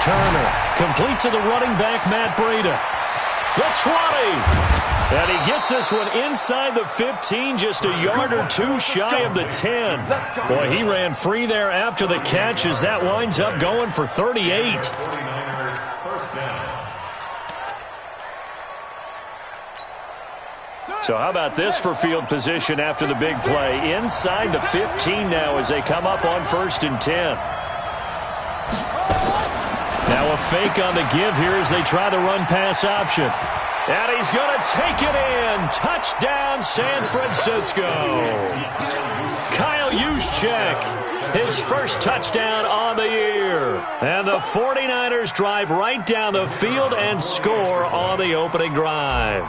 Turner, complete to the running back, Matt Breida. The 20. And he gets this one inside the 15, just a yard or two shy of the 10. Boy, he ran free there after the catch as that winds up going for 38. So how about this for field position after the big play? Inside the 15 now as they come up on 1st and 10. Now a fake on the give here as they try the run-pass option. And he's going to take it in. Touchdown, San Francisco. Kyle Juszczyk, his first touchdown on the year. And the 49ers drive right down the field and score on the opening drive.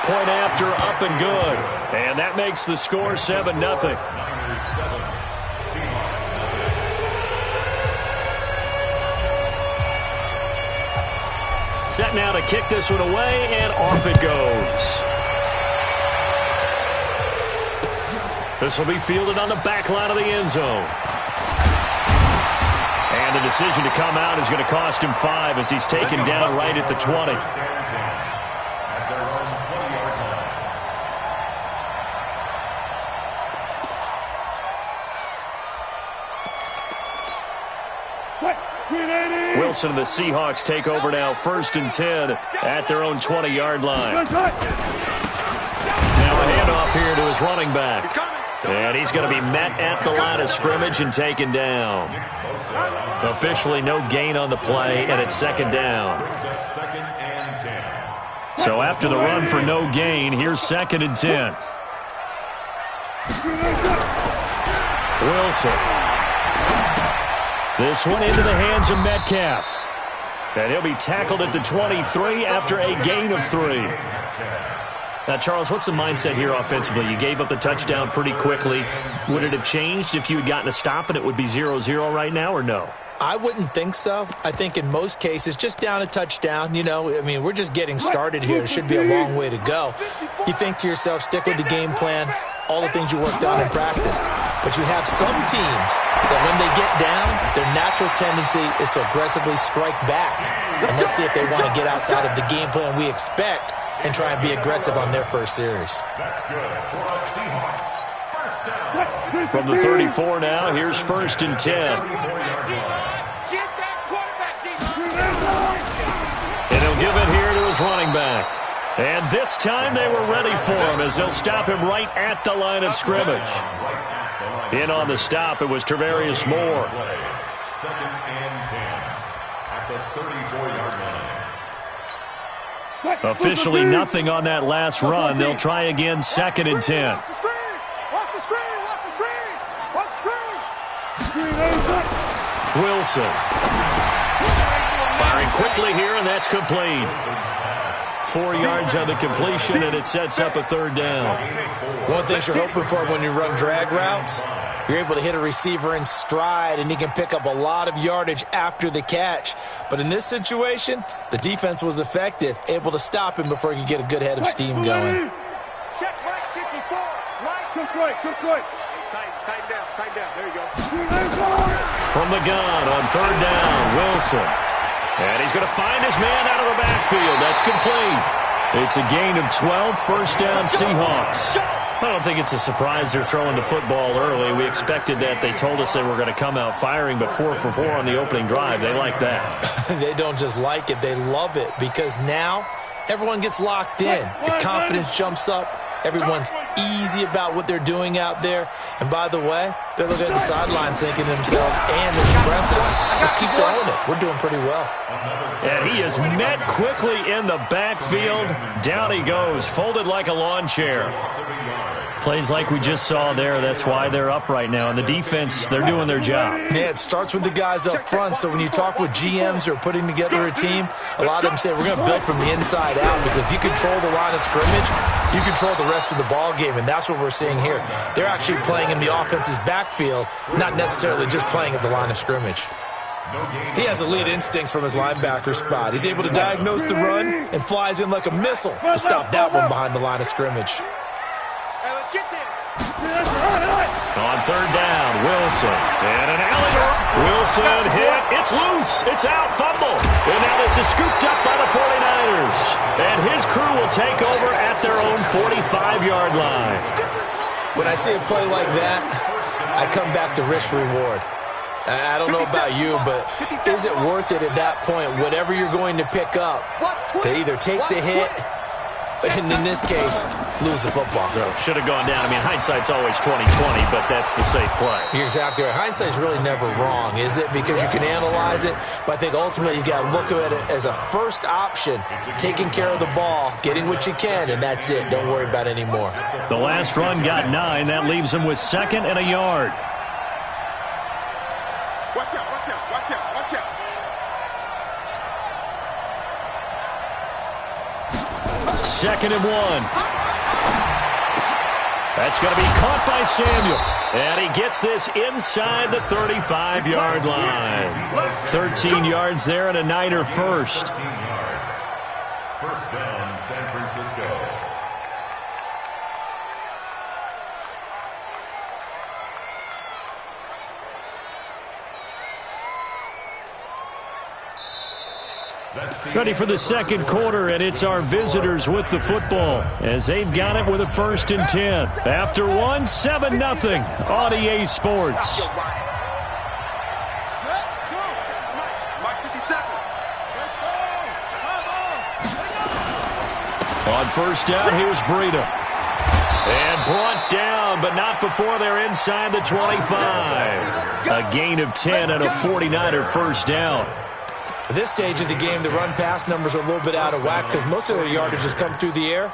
Point after, up and good. And that makes the score 7-0. Set now to kick this one away, and off it goes. This will be fielded on the back line of the end zone. And the decision to come out is going to cost him 5 as he's taken down right at the 20. Wilson and the Seahawks take over now, 1st and 10 at their own 20-yard line. Now a handoff here to his running back. And he's going to be met at the line of scrimmage and taken down. Officially no gain on the play, and it's 2nd down. So after the run for no gain, here's 2nd and 10. Wilson. This one into the hands of Metcalf. And he'll be tackled at the 23 after a gain of 3. Now, Charles, what's the mindset here offensively? You gave up the touchdown pretty quickly. Would it have changed if you had gotten a stop and it would be 0-0 right now, or no? I wouldn't think so. I think in most cases, just down a touchdown, I mean, we're just getting started here. It should be a long way to go. You think to yourself, stick with the game plan, all the things you worked on in practice. But you have some teams that when they get down, their natural tendency is to aggressively strike back. And let's see if they want to get outside of the game plan we expect and try and be aggressive on their first series. From the 34 now, here's 1st and 10. And he'll give it here to his running back. And this time they were ready for him as they'll stop him right at the line of scrimmage. In on the stop, it was Travarius Moore. 2nd and 10 at the 34-yard line. Officially nothing on that last run. They'll try again, 2nd and 10. Wilson. Firing quickly here, and that's complete. 4 yards on the completion, and it sets up a 3rd down. One thing you're hoping for when you run drag routes, you're able to hit a receiver in stride, and he can pick up a lot of yardage after the catch. But in this situation, the defense was effective, able to stop him before he could get a good head of steam going. Check right, 54. Right. Took right. Tighten down. There you go. From the gun on 3rd down, Wilson. And he's going to find his man out of the backfield. That's complete. It's a gain of 12, 1st down Seahawks. I don't think it's a surprise they're throwing the football early. We expected that. They told us they were going to come out firing, but 4 for 4 on the opening drive. They like that. They don't just like it. They love it because now everyone gets locked in. The confidence jumps up. Everyone's easy about what they're doing out there. And by the way, they're looking at the sideline thinking to themselves and expressing, just keep throwing it. We're doing pretty well. And he is met quickly in the backfield. Down he goes, folded like a lawn chair. Plays like we just saw there. That's why they're up right now. And the defense, they're doing their job. Yeah, it starts with the guys up front. So when you talk with GMs who are putting together a team, a lot of them say we're going to build from the inside out because if you control the line of scrimmage, you control the rest of the ball game, and that's what we're seeing here. They're actually playing in the offense's backfield, not necessarily just playing at the line of scrimmage. He has elite instincts from his linebacker spot. He's able to diagnose the run and flies in like a missile to stop that one behind the line of scrimmage. Hey, let's get there. On third down, Wilson. And an alley-oop. Wilson hit. It's loose. It's out. Fumble. And now this is scooped up by the 49ers. And his crew will take over at their own 45-yard line. When I see a play like that, I come back to risk-reward. I don't know about you, but is it worth it at that point, whatever you're going to pick up, to either take the hit, and in this case, lose the football? So should have gone down. I mean, hindsight's always 20/20, but that's the safe play. You're exactly right. Hindsight's really never wrong, is it? Because you can analyze it, but I think ultimately you got to look at it as a first option, taking care of the ball, getting what you can, and that's it. Don't worry about it anymore. The last run got 9. That leaves him with 2nd and a yard. Watch out, watch out, watch out, watch out. Second and 1. That's going to be caught by Samuel. And he gets this inside the 35-yard line. 13 yards there and a Niner first. 13 yards. First down, San Francisco. Ready for the second quarter, and it's our visitors with the football as they've got it with a 1st and 10. After 1, 7-0 on EA Sports. On first down, here's Breida. And brought down, but not before they're inside the 25. A gain of 10 and a 49er first down. At this stage of the game, the run-pass numbers are a little bit out of whack because most of their yardage has come through the air.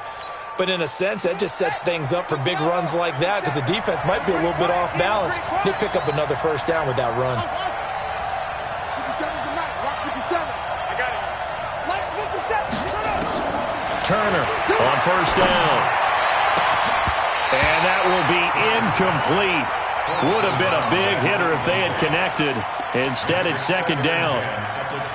But in a sense, that just sets things up for big runs like that because the defense might be a little bit off balance. They pick up another first down with that run. Turner on first down. And that will be incomplete. Would have been a big hitter if they had connected. Instead, it's 2nd down.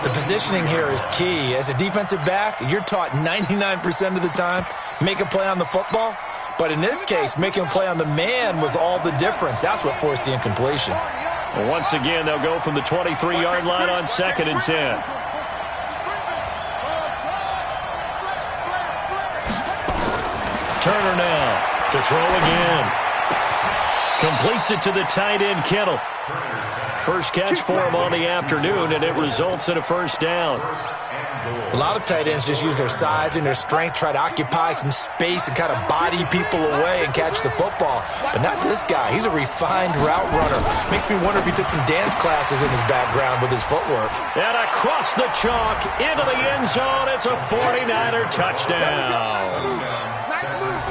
The positioning here is key. As a defensive back, you're taught 99% of the time, make a play on the football. But in this case, making a play on the man was all the difference. That's what forced the incompletion. Well, once again, they'll go from the 23-yard line on 2nd and 10. Turner now to throw again. Completes it to the tight end, Kittle. First catch for him on the afternoon, and it results in a first down. A lot of tight ends just use their size and their strength, try to occupy some space and kind of body people away and catch the football. But not this guy. He's a refined route runner. Makes me wonder if he took some dance classes in his background with his footwork. And across the chalk, into the end zone, it's a 49er touchdown.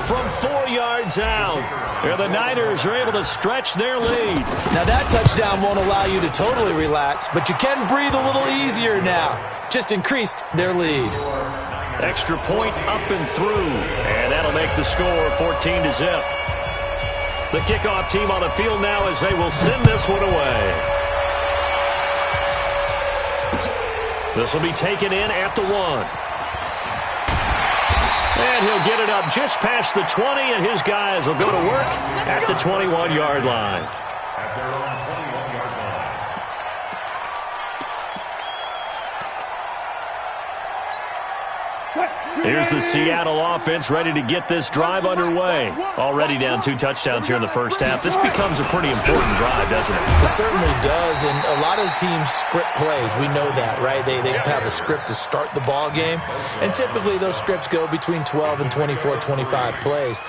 From 4 yards out, and the Niners are able to stretch their lead. Now that touchdown won't allow you to totally relax, but you can breathe a little easier now. Just increased their lead. Extra point up and through, and that'll make the score 14-0. The kickoff team on the field now as they will send this one away. This will be taken in at the 1. And he'll get it up just past the 20, and his guys will go to work at the 21-yard line. At their own 21-yard line. Here's the Seattle offense ready to get this drive underway. Already down 2 touchdowns here in the first half. This becomes a pretty important drive, doesn't it? It certainly does, and a lot of the teams script plays. We know that, right? They have a script to start the ball game, and typically those scripts go between 12 and 24, 25 plays.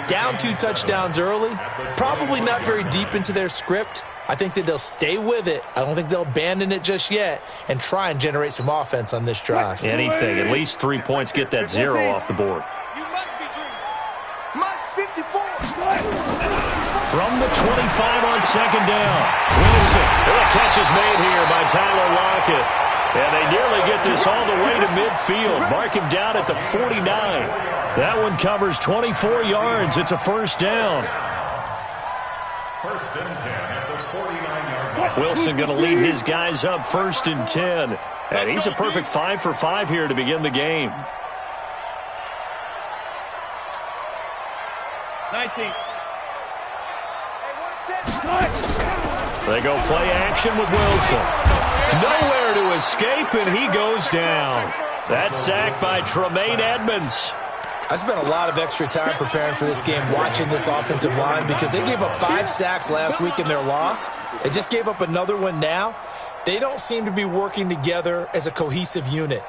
Down 2 touchdowns early, probably not very deep into their script. I think that they'll stay with it. I don't think they'll abandon it just yet and try and generate some offense on this drive. Anything. At least 3 points, get that 0 off the board. You must be dreaming. Mike 54. From the 25 on 2nd down. Wilson. And a catch is made here by Tyler Lockett. And they nearly get this all the way to midfield. Mark him down at the 49. That one covers 24 yards. It's a first down. First and 10 at the 49-yard line. Wilson going to lead his guys up 1st and 10. And he's a perfect 5 for 5 here to begin the game. 19. They go play action with Wilson. Nowhere to escape, and he goes down. That sack by Tremaine Edmonds. I spent a lot of extra time preparing for this game watching this offensive line because they gave up 5 sacks last week in their loss. They just gave up another one now. They don't seem to be working together as a cohesive unit.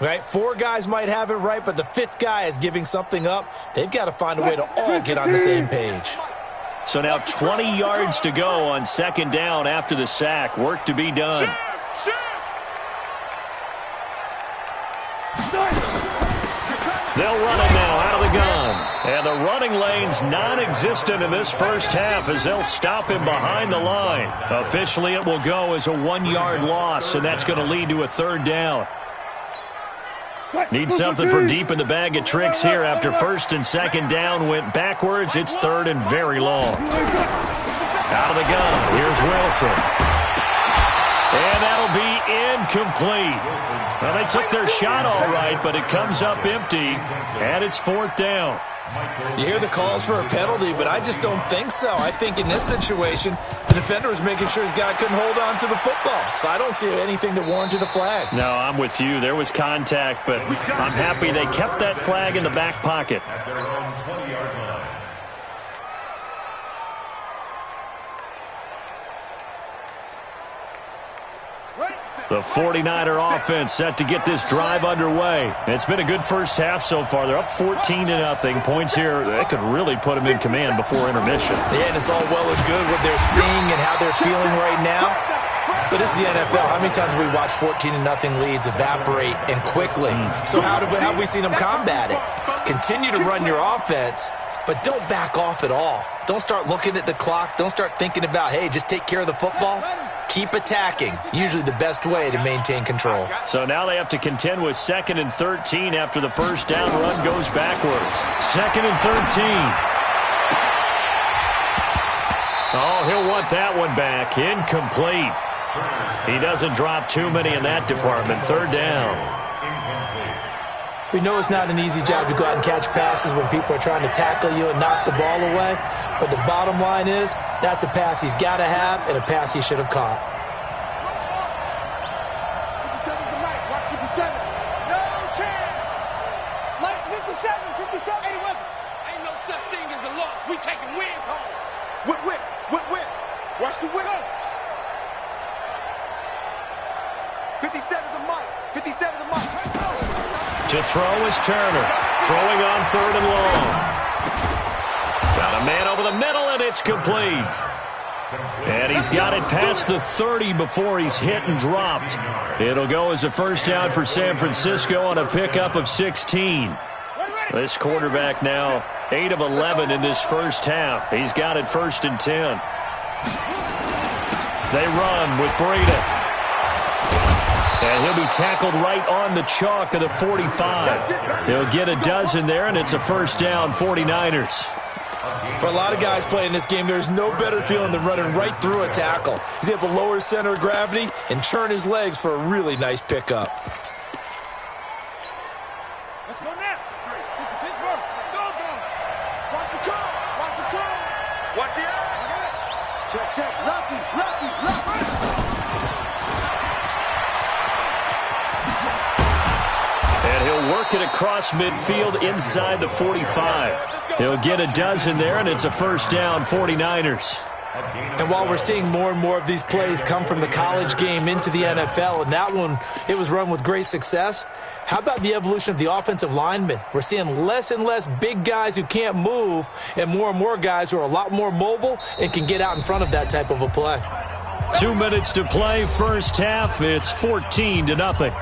Right? 4 guys might have it right, but the 5th guy is giving something up. They've got to find a way to all get on the same page. So now 20 yards to go on second down after the sack. Work to be done. They'll run it now out of the gun. And the running lane's non-existent in this first half as they'll stop him behind the line. Officially, it will go as a 1-yard loss, and that's going to lead to a third down. Need something from deep in the bag of tricks here after first and second down went backwards. It's third and very long. Out of the gun, here's Wilson. And that'll be incomplete. Well, they took their shot all right, but it comes up empty, and it's fourth down. You hear the calls for a penalty, but I just don't think so. I think in this situation, the defender was making sure his guy couldn't hold on to the football. So I don't see anything that warranted a flag. No, I'm with you. There was contact, but I'm happy they kept that flag in the back pocket. At their own 20-yard line. The 49er offense set to get this drive underway. It's been a good first half so far. They're up 14-0. Points here, they could really put them in command before intermission. Yeah, and it's all well and good what they're seeing and how they're feeling right now. But this is the NFL. How many times have we watched 14-0 leads evaporate and quickly? So how have we seen them combat it? Continue to run your offense, but don't back off at all. Don't start looking at the clock. Don't start thinking about, hey, just take care of the football. Keep attacking. Usually the best way to maintain control. So now they have to contend with 2nd and 13 after the first down run goes backwards. 2nd and 13. Oh, he'll want that one back. Incomplete. He doesn't drop too many in that department. Third down. We know it's not an easy job to go out and catch passes when people are trying to tackle you and knock the ball away. But the bottom line is, that's a pass he's got to have and a pass he should have caught. 57's the mic. Watch 57. No chance. Mike's 57. 57. Hey, Whip. Ain't no such thing as a loss. We taking wins home. Whip, whip. Whip, whip. Watch the whip. 57's the mic. 57's the mic. To throw is Turner. Throwing on third and long. Got a man over the middle, and it's complete. And he's got it past the 30 before he's hit and dropped. It'll go as a first down for San Francisco on a pickup of 16. This quarterback now 8 of 11 in this first half. He's got it 1st and 10. They run with Breida. And he'll be tackled right on the chalk of the 45. He'll get a dozen there, and it's a first down, 49ers. For a lot of guys playing this game, there's no better feeling than running right through a tackle. He's able to lower his center of gravity and churn his legs for a really nice pickup. Let's go now. Pittsburgh. Go. Watch the curl. Watch the curl. Watch the eye. Check. Lefty. And he'll work it across midfield inside the 45. He'll get a dozen there, and it's a first down, 49ers. And while we're seeing more and more of these plays come from the college game into the NFL, and that one, it was run with great success, how about the evolution of the offensive linemen? We're seeing less and less big guys who can't move and more guys who are a lot more mobile and can get out in front of that type of a play. 2 minutes to play, first half. It's 14-0.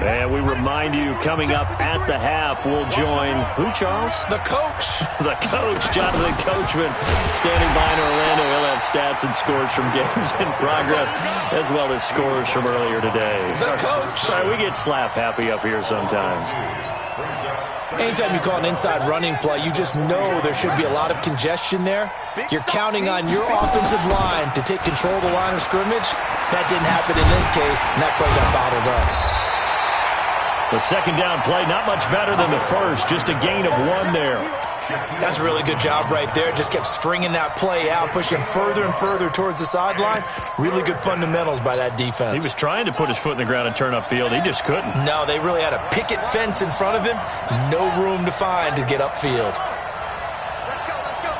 And we remind you, coming up at the half, we'll join, who, Charles? The coach. The coach, Jonathan Coachman, standing by in Orlando. He'll have stats and scores from games in progress, as well as scores from earlier today. The coach. Sorry, we get slap happy up here sometimes. Brings up Anytime you call an inside running play, you just know there should be a lot of congestion there. You're counting on your offensive line to take control of the line of scrimmage. That didn't happen in this case, and that play got bottled up. The second down play, not much better than the first, just a gain of 1 there. That's a really good job right there. Just kept stringing that play out, pushing further and further towards the sideline. Really good fundamentals by that defense. He was trying to put his foot in the ground and turn upfield. He just couldn't. No, they really had a picket fence in front of him. No room to find to get upfield. Let's go, let's go.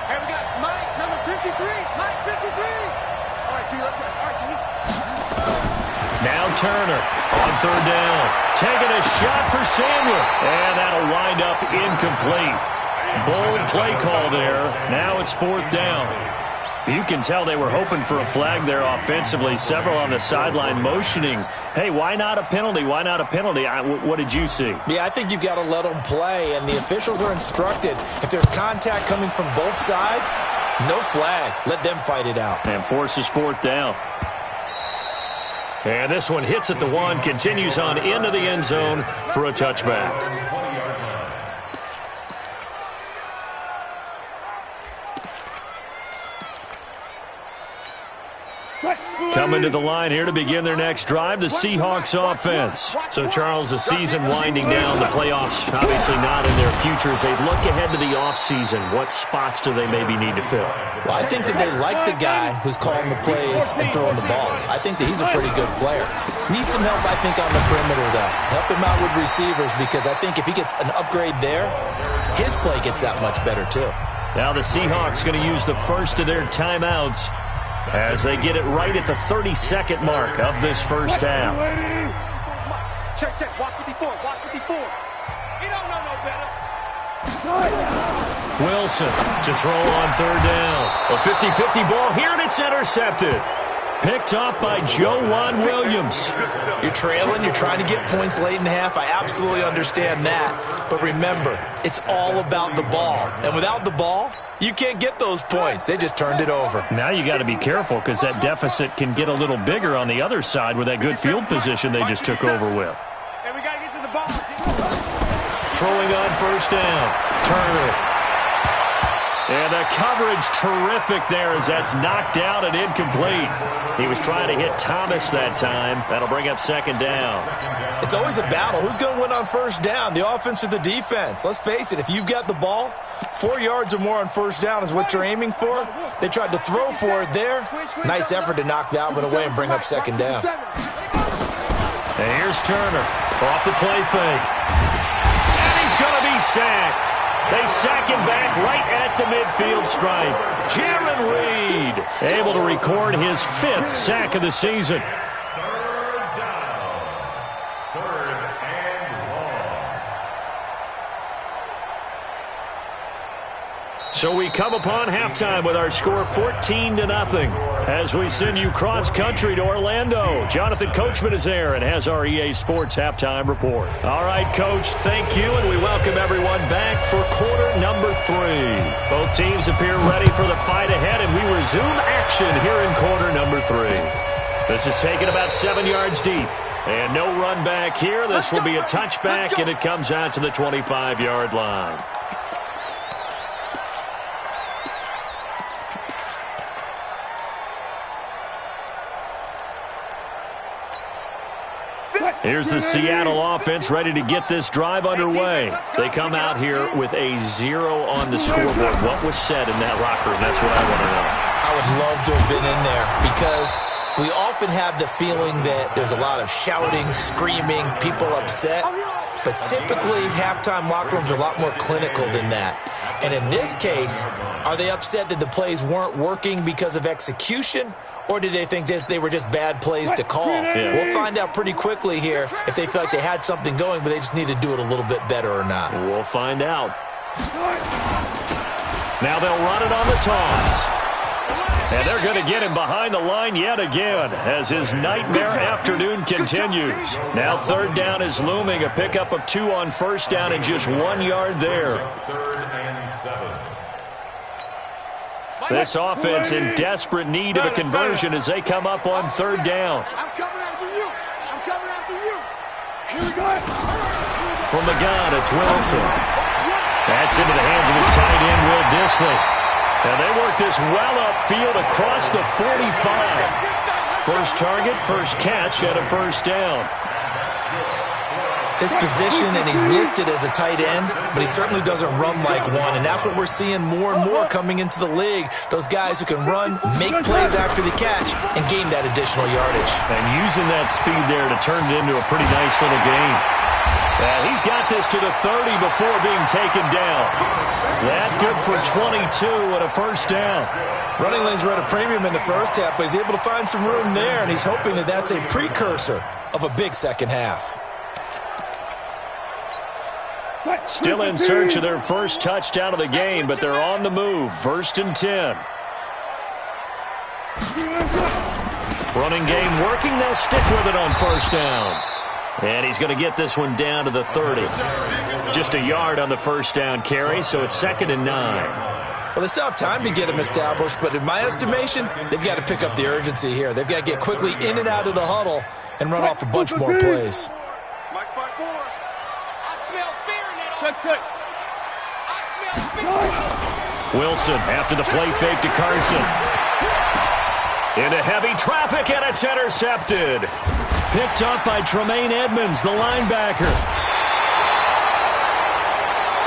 Hey, we got Mike, number 53. Mike, 53. All right, T, let's go. All right, T. Now Turner on third down. Taking a shot for Samuel. And that'll wind up incomplete. Bold play call there. Now it's 4th down. You can tell they were hoping for a flag there offensively. Several on the sideline motioning. Hey, why not a penalty? Why not a penalty? What did you see? Yeah, I think you've got to let them play, and the officials are instructed. If there's contact coming from both sides, no flag. Let them fight it out. And forces 4th down. And this one hits at the 1, continues on into the end zone for a touchback. Coming to the line here to begin their next drive, the Seahawks offense. So, Charles, the season winding down, the playoffs obviously not in their future. As they look ahead to the offseason, what spots do they maybe need to fill? Well, I think that they like the guy who's calling the plays and throwing the ball. I think that he's a pretty good player. Needs some help, I think, on the perimeter, though. Help him out with receivers, because I think if he gets an upgrade there, his play gets that much better, too. Now the Seahawks going to use the first of their timeouts as they get it right at the 32nd mark of this first half. Check, check. Watch 54. Watch 54. You don't know no better. Wilson to throw on third down. A 50-50 ball here, and it's intercepted. Picked off by Joejuan Williams. You're trailing. You're trying to get points late in the half. I absolutely understand that. But remember, it's all about the ball. And without the ball, you can't get those points. They just turned it over. Now you got to be careful, because that deficit can get a little bigger on the other side with that good field position they just took over with. And we got to get to the ball. Throwing on first down. Turner. And the coverage terrific there as that's knocked out and incomplete. He was trying to hit Thomas that time. That'll bring up second down. It's always a battle. Who's going to win on first down, the offense or the defense? Let's face it, if you've got the ball, 4 yards or more on first down is what you're aiming for. They tried to throw for it there. Nice effort to knock that one away and bring up second down. And here's Turner off the play fake. And he's going to be sacked. They sack him back right at the midfield stripe. Jaron Reed able to record his 5th sack of the season. Third down. Third and long. So we come upon halftime with our score 14-0 as we send you cross-country to Orlando. Jonathan Coachman is there and has our EA Sports halftime report. All right, Coach, thank you, and we welcome everyone back for quarter number 3. Both teams appear ready for the fight ahead, and we resume action here in quarter number 3. This is taken about 7 yards deep, and no run back here. This will be a touchback, and it comes out to the 25-yard line. Here's the Seattle offense ready to get this drive underway. They come out here with a 0 on the scoreboard. What was said in that locker room? That's what I want to know. I would love to have been in there, because we often have the feeling that there's a lot of shouting, screaming, people upset. But typically, halftime locker rooms are a lot more clinical than that. And in this case, are they upset that the plays weren't working because of execution? Or did they think they were just bad plays to call? Yeah. We'll find out pretty quickly here if they feel like they had something going, but they just need to do it a little bit better or not. We'll find out. Now they'll run it on the toss. And they're going to get him behind the line yet again as his nightmare afternoon continues. Now third down is looming, a pickup of 2 on first down and just 1 yard there. Third and 7. This offense in desperate need of a conversion as they come up on third down. I'm coming after you. I'm coming after you. Here we go. From the gun, it's Wilson. That's into the hands of his tight end, Will Dissly. And they work this well upfield across the 45. First target, first catch, and a first down. His position, and he's listed as a tight end, but he certainly doesn't run like one, and that's what we're seeing more and more coming into the league. Those guys who can run, make plays after the catch, and gain that additional yardage. And using that speed there to turn it into a pretty nice little game. And he's got this to the 30 before being taken down. That good for 22 and a first down. Running lanes were at a premium in the first half, but he's able to find some room there, and he's hoping that that's a precursor of a big second half. Still in search of their first touchdown of the game, but they're on the move. First and 10. Running game working. They'll stick with it on first down. And he's going to get this one down to the 30. Just a yard on the first down carry, so it's 2nd and 9. Well, they still have time to get him established, but in my estimation, they've got to pick up the urgency here. They've got to get quickly in and out of the huddle and run off a bunch more plays. Wilson after the play fake to Carson. Into heavy traffic, and it's intercepted. Picked up by Tremaine Edmonds, the linebacker.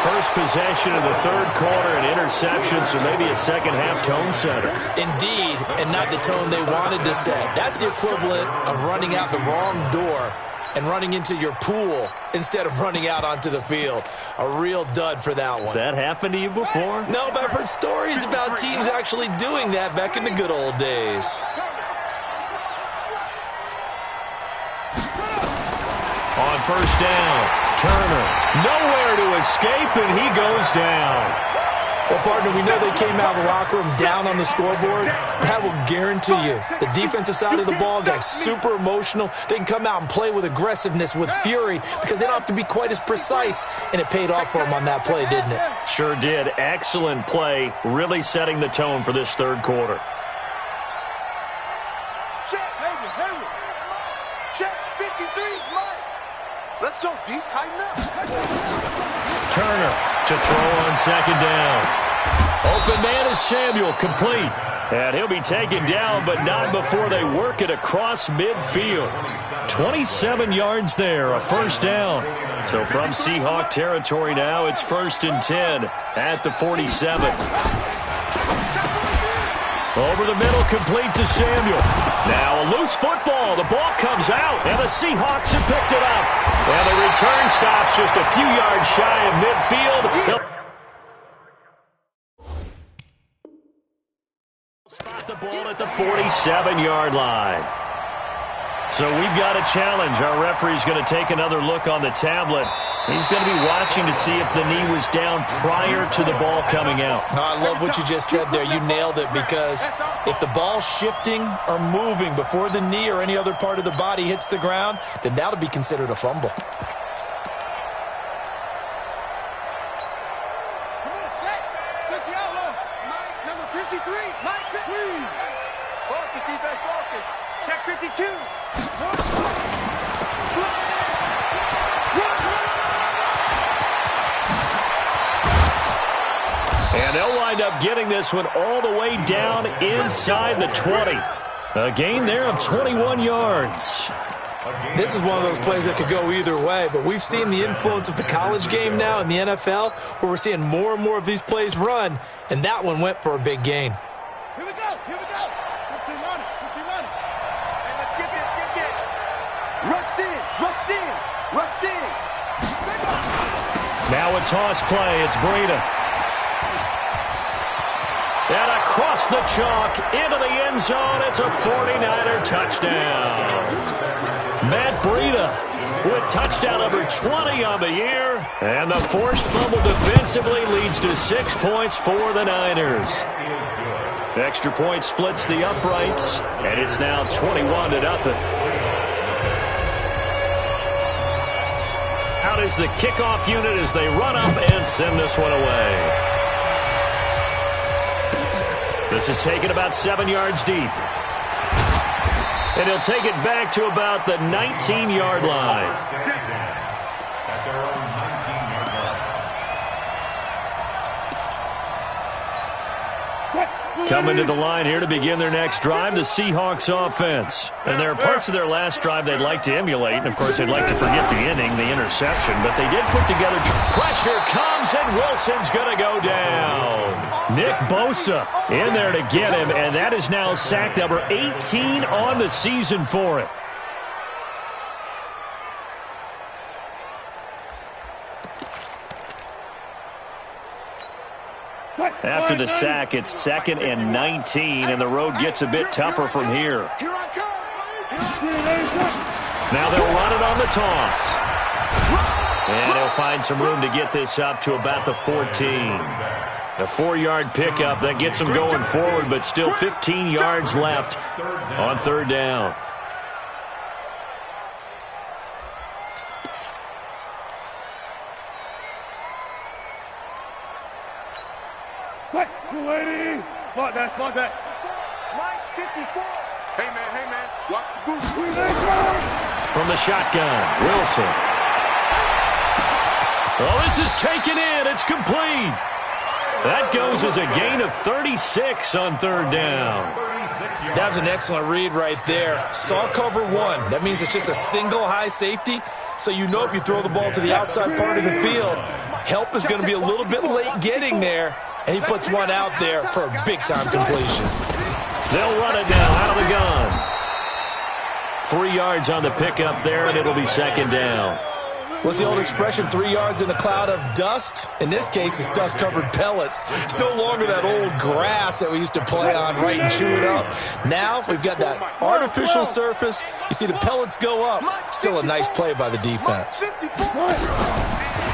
First possession of the third quarter, an interception, so maybe a second-half tone setter. Indeed, and not the tone they wanted to set. That's the equivalent of running out the wrong door and running into your pool instead of running out onto the field. A real dud for that one. Has that happened to you before? No, but I've heard stories about teams actually doing that back in the good old days. On first down, Turner. Nowhere to escape, and he goes down. Well, partner, we know they came out of the locker room down on the scoreboard. That will guarantee you the defensive side of the ball got super emotional. They can come out and play with aggressiveness, with fury, because they don't have to be quite as precise, and it paid off for them on that play, didn't it? Sure did. Excellent play, really setting the tone for this third quarter. Check, check, 53's mine. Let's go deep, tighten up. Turner to throw on second down. Open man is Samuel, complete. And he'll be taken down, but not before they work it across midfield. 27 yards there, a first down. So from Seahawk territory now, it's 1st and 10 at the 47. Over the middle, complete to Samuel. Now a loose football. The ball comes out, and the Seahawks have picked it up. And the return stops just a few yards shy of midfield. Spot the ball at the 47-yard line. So we've got a challenge. Our referee's going to take another look on the tablet. He's going to be watching to see if the knee was down prior to the ball coming out. I love what you just said there. You nailed it, because if the ball's shifting or moving before the knee or any other part of the body hits the ground, then that'll be considered a fumble. Check 52. And they'll wind up getting this one all the way down inside the 20. A gain there of 21 yards. This is one of those plays that could go either way, but we've seen the influence of the college game now in the NFL, where we're seeing more and more of these plays run, and that one went for a big gain. Here we go. Put team on it. Hey, let's get this. Rush in. Now a toss play. It's Breida. And across the chalk, into the end zone, it's a 49er touchdown. Matt Breida with touchdown number 20 on the year. And the forced fumble defensively leads to 6 points for the Niners. The extra point splits the uprights, and it's now 21-0. Out is the kickoff unit as they run up and send this one away. This is taken about 7 yards deep. And he'll take it back to about the 19-yard line. Coming to the line here to begin their next drive, the Seahawks offense. And there are parts of their last drive they'd like to emulate. And, of course, they'd like to forget the inning, the interception. But they did put together. Pressure comes, and Wilson's going to go down. Nick Bosa in there to get him. And that is now sack number 18 on the season for him. After the sack, it's 2nd and 19, and the road gets a bit tougher from here. Now they'll run it on the toss. And he'll find some room to get this up to about the 14. A 4-yard pickup that gets them going forward, but still 15 yards left on 3rd down. Lady, like that. Mike 54. Hey man, watch the goose. From the shotgun, Wilson. Oh, this is taken in. It's complete. That goes as a gain of 36 on 3rd down. That was an excellent read right there. Saw cover 1. That means it's just a single high safety. So you know if you throw the ball to the outside part of the field, help is going to be a little bit late getting there. And he puts one out there for a big-time completion. They'll run it now out of the gun. 3 yards on the pickup there, and it'll be 2nd down. What's the old expression, 3 yards in a cloud of dust? In this case, it's dust-covered pellets. It's no longer that old grass that we used to play on, right, and chew it up. Now we've got that artificial surface. You see the pellets go up. Still a nice play by the defense.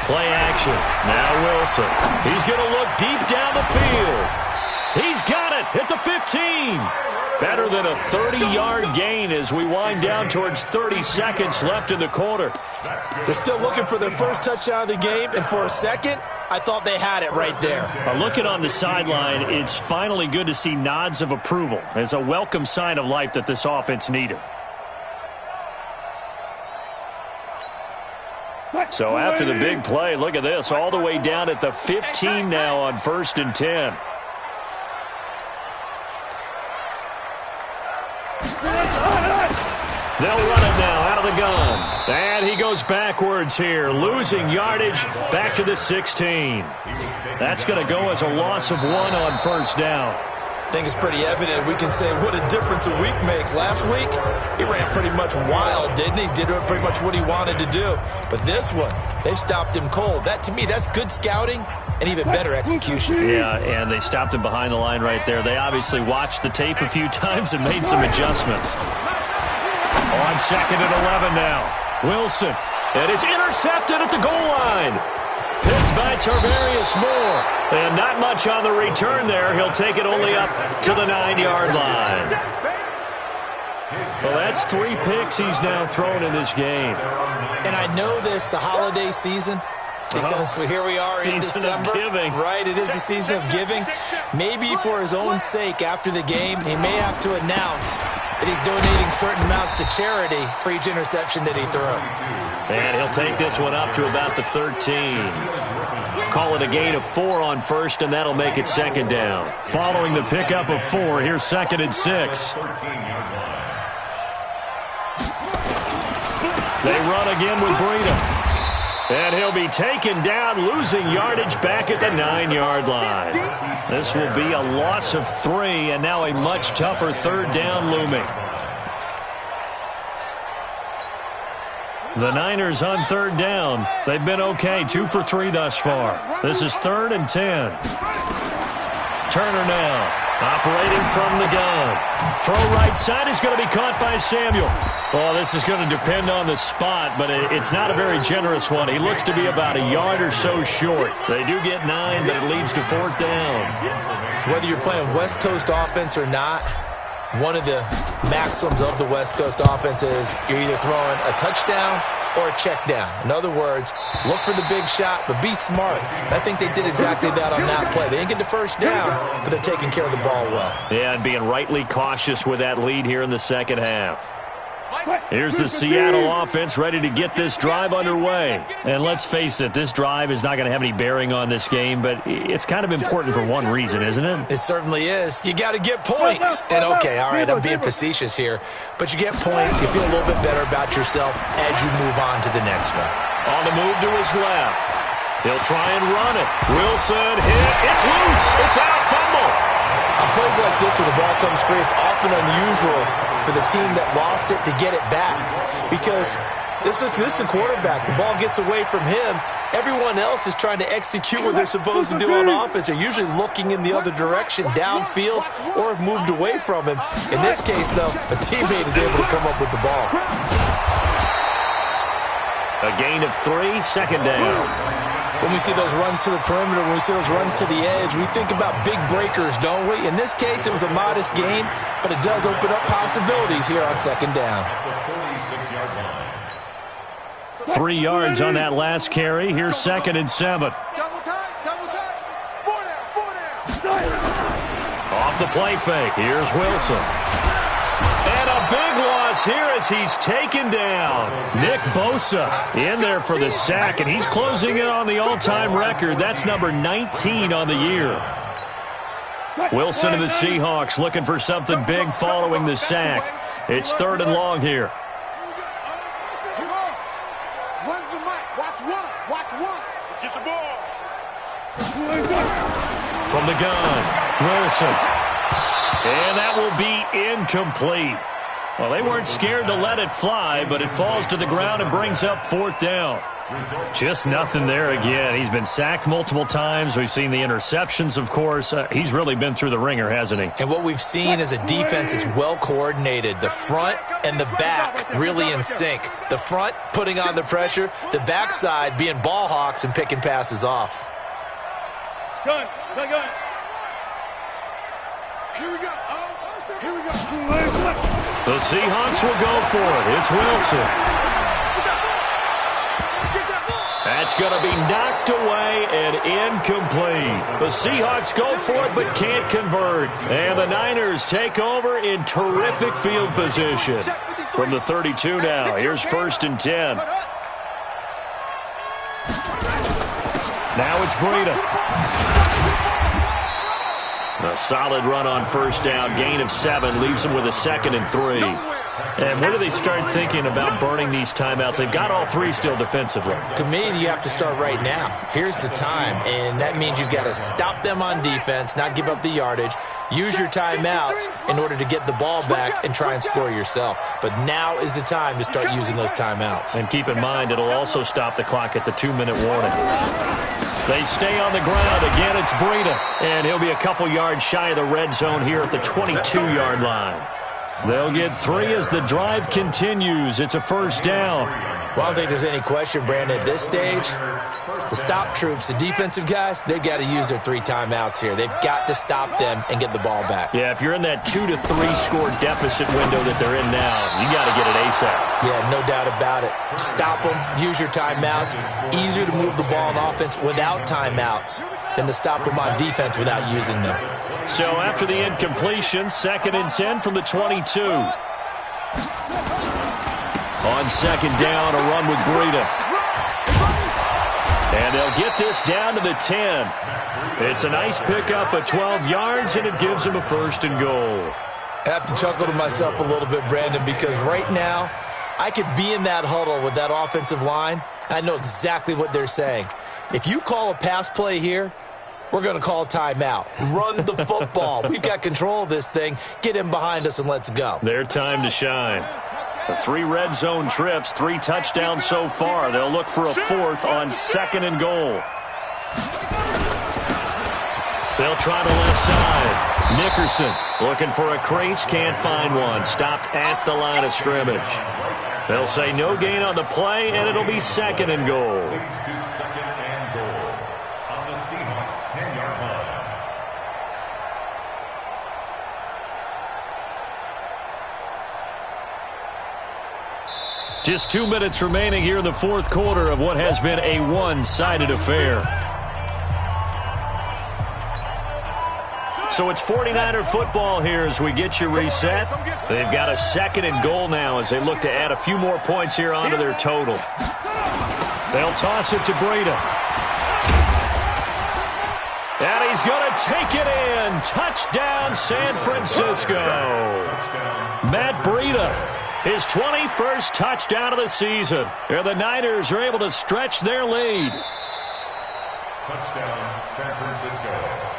Play action. Now Wilson. He's going to look deep down the field. He's got it at the 15. Better than a 30-yard gain as we wind down towards 30 seconds left in the quarter. They're still looking for their first touchdown of the game, and for a second, I thought they had it right there. Looking on the sideline, it's finally good to see nods of approval as a welcome sign of life that this offense needed. So after the big play, look at this, all the way down at the 15 now on 1st and 10. They'll run it now out of the gun. And he goes backwards here, losing yardage back to the 16. That's going to go as a loss of 1 on 1st down. I think it's pretty evident. We can say what a difference a week makes. Last week, he ran pretty much wild, didn't he? Did pretty much what he wanted to do. But this one, they stopped him cold. That, to me, that's good scouting and even better execution. Yeah, and they stopped him behind the line right there. They obviously watched the tape a few times and made some adjustments. On 2nd and 11 now. Wilson, and it's intercepted at the goal line. Picked by Tarvarius Moore. And not much on the return there. He'll take it only up to the 9-yard line. Well, that's 3 picks he's now thrown in this game. And I know this, the holiday season, because here we are in December. Season of giving. Right, it is the season of giving. Maybe for his own sake after the game, he may have to announce that he's donating certain amounts to charity for each interception that he threw. And he'll take this one up to about the 13. Call it a gain of 4 on 1st, and that'll make it 2nd down. Following the pickup of 4, here's 2nd and 6. They run again with Breida. And he'll be taken down, losing yardage back at the 9-yard line. This will be a loss of 3, and now a much tougher 3rd down looming. The Niners on 3rd down. They've been okay, 2 for 3 thus far. This is 3rd and 10. Turner now, operating from the gun. Throw right side is going to be caught by Samuel. Oh, this is going to depend on the spot, but it's not a very generous one. He looks to be about a yard or so short. They do get 9, but it leads to 4th down. Whether you're playing West Coast offense or not, one of the maxims of the West Coast offense is you're either throwing a touchdown or a check down. In other words, look for the big shot, but be smart. I think they did exactly that on that play. They didn't get the first down, but they're taking care of the ball well. Yeah, and being rightly cautious with that lead here in the second half. Here's the Seattle offense ready to get this drive underway. And let's face it, this drive is not going to have any bearing on this game, but it's kind of important for one reason, isn't it? It certainly is. You got to get points. And okay, all right, I'm being facetious here, but you get points, you feel a little bit better about yourself as you move on to the next one. On the move to his left. He'll try and run it. Wilson hit. It's loose. It's out. Fumble. On plays like this where the ball comes free, it's often unusual for the team that lost it to get it back because this is the quarterback. The ball gets away from him. Everyone else is trying to execute what they're supposed to do on offense. They're usually looking in the other direction, downfield, or have moved away from him. In this case, though, a teammate is able to come up with the ball. A gain of 3, second down. When we see those runs to the perimeter, when we see those runs to the edge, we think about big breakers, don't we? In this case, it was a modest gain, but it does open up possibilities here on second down. 3 yards on that last carry. Here's 2nd and 7. Double tight. 4 down. Off the play fake. Here's Wilson. And a big loss here as he's taken down. Nick Bosa in there for the sack, and he's closing in on the all-time record. That's number 19 on the year. Wilson and the Seahawks looking for something big following the sack. It's 3rd and long here. Watch one. Let's get the ball. From the gun, Wilson. And that will be incomplete. Well, they weren't scared to let it fly, but it falls to the ground and brings up 4th down. Just nothing there again. He's been sacked multiple times. We've seen the interceptions, of course. He's really been through the ringer, hasn't he? And what we've seen is a defense is well coordinated. The front and the back really in sync. The front putting on the pressure, the backside being ball hawks and picking passes off. Gun. Here we go. The Seahawks will go for it. It's Wilson. That's going to be knocked away and incomplete. The Seahawks go for it but can't convert. And the Niners take over in terrific field position. From the 32 now, here's 1st and 10. Now it's Breida. A solid run on 1st down. Gain of 7 leaves them with a 2nd and 3. And when do they start thinking about burning these timeouts? They've got all 3 still defensively. To me, you have to start right now. Here's the time, and that means you've got to stop them on defense, not give up the yardage, use your timeouts in order to get the ball back and try and score yourself. But now is the time to start using those timeouts. And keep in mind, it'll also stop the clock at the 2-minute warning. They stay on the ground. Again, it's Breida. And he'll be a couple yards shy of the red zone here at the 22-yard line. They'll get 3 as the drive continues. It's a 1st down. Well, I don't think there's any question, Brandon, at this stage, the stop troops, the defensive guys, they've got to use their 3 timeouts here. They've got to stop them and get the ball back. Yeah, if you're in that 2 to 3 score deficit window that they're in now, you got to get it ASAP. Yeah, no doubt about it. Stop them, use your timeouts. Easier to move the ball on offense without timeouts than to stop them on defense without using them. So after the incompletion, 2nd and 10 from the 22. On 2nd down, a run with Breida. And they'll get this down to the 10. It's a nice pickup of 12 yards, and it gives them a 1st and goal. I have to chuckle to myself a little bit, Brandon, because right now I could be in that huddle with that offensive line, and I know exactly what they're saying. If you call a pass play here, we're going to call a timeout. Run the football. We've got control of this thing. Get him behind us and let's go. Their time to shine. The 3 red zone trips, 3 touchdowns so far. They'll look for a 4th on 2nd and goal. They'll try the left side. Nickerson looking for a crease, can't find one. Stopped at the line of scrimmage. They'll say no gain on the play, and it'll be 2nd and goal. Leads to 2nd and goal on the Seahawks 10-yard line. Just 2 minutes remaining here in the 4th quarter of what has been a one-sided affair. So it's 49er football here as we get you reset. They've got a 2nd and goal now as they look to add a few more points here onto their total. They'll toss it to Breida. And he's going to take it in. Touchdown, San Francisco. Matt Breida, his 21st touchdown of the season. And the Niners are able to stretch their lead. Touchdown, San Francisco.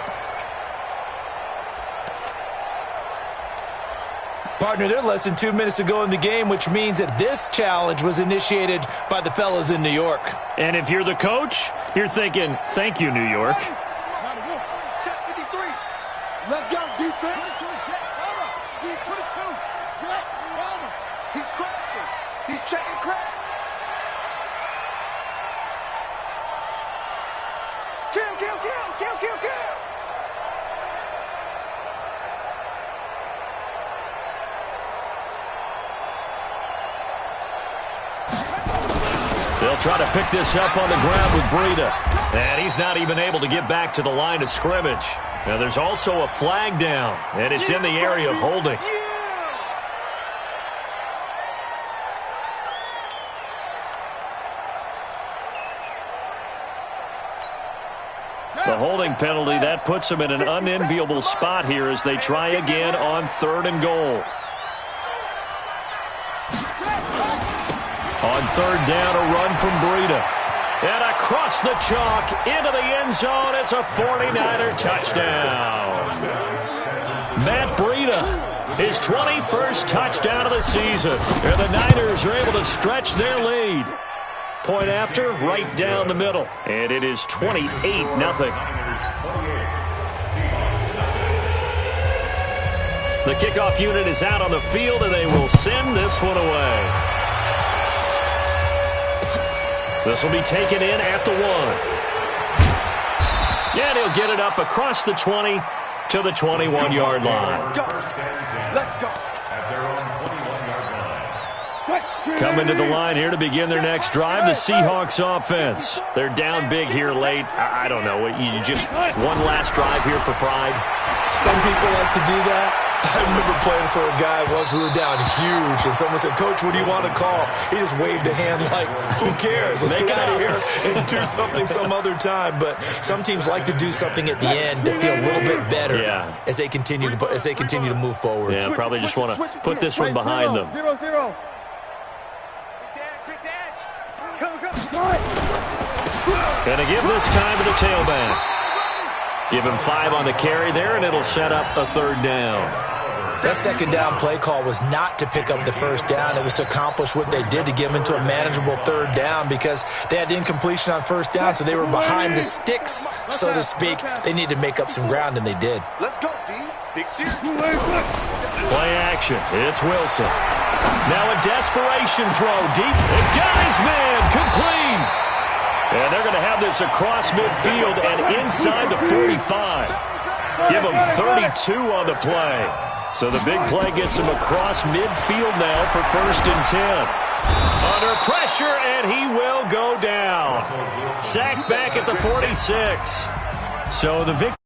Partner, they're less than 2 minutes to go in the game, which means that this challenge was initiated by the fellas in New York. And if you're the coach, you're thinking, thank you, New York. Check 53. Let's go, defense. G22. Check. He's crossing. He's checking crack. Kill, kill, kill, kill, kill, kill. They'll try to pick this up on the ground with Breida. And he's not even able to get back to the line of scrimmage. Now there's also a flag down, and it's in the area of holding. The holding penalty, that puts them in an unenviable spot here as they try again on 3rd and goal. On 3rd down, a run from Breida. And across the chalk, into the end zone, it's a 49er touchdown. Matt Breida, his 21st touchdown of the season. And the Niners are able to stretch their lead. Point after, right down the middle. And it is 28-0. The kickoff unit is out on the field, and they will send this one away. This will be taken in at the 1. And he'll get it up across the 20 to the 21-yard line. Let's go. Let's go. At their own 21-yard line. Coming to the line here to begin their next drive, the Seahawks offense. They're down big here late. I don't know. You just one last drive here for pride. Some people like to do that. I remember playing for a guy once. We were down huge, and someone said, "Coach, what do you want to call?" He just waved a hand like, "Who cares? Let's get out of here and do something some other time." But some teams like to do something at the end to feel a little bit better as they continue to move forward. Yeah, probably just want to put this one behind them. 0-0. Going to give this time to the tailback. Give him 5 on the carry there, and it'll set up a 3rd down. That 2nd down play call was not to pick up the 1st down. It was to accomplish what they did to get them into a manageable 3rd down because they had incompletion on 1st down, so they were behind the sticks, so to speak. They needed to make up some ground, and they did. Let's go, D. Big series. Play action. It's Wilson. Now a desperation throw deep. It got his man. Complete. And they're going to have this across midfield and inside the 45. Give them 32 on the play. So the big play gets him across midfield now for 1st and 10. Under pressure, and he will go down. Sacked back at the 46. So the victory.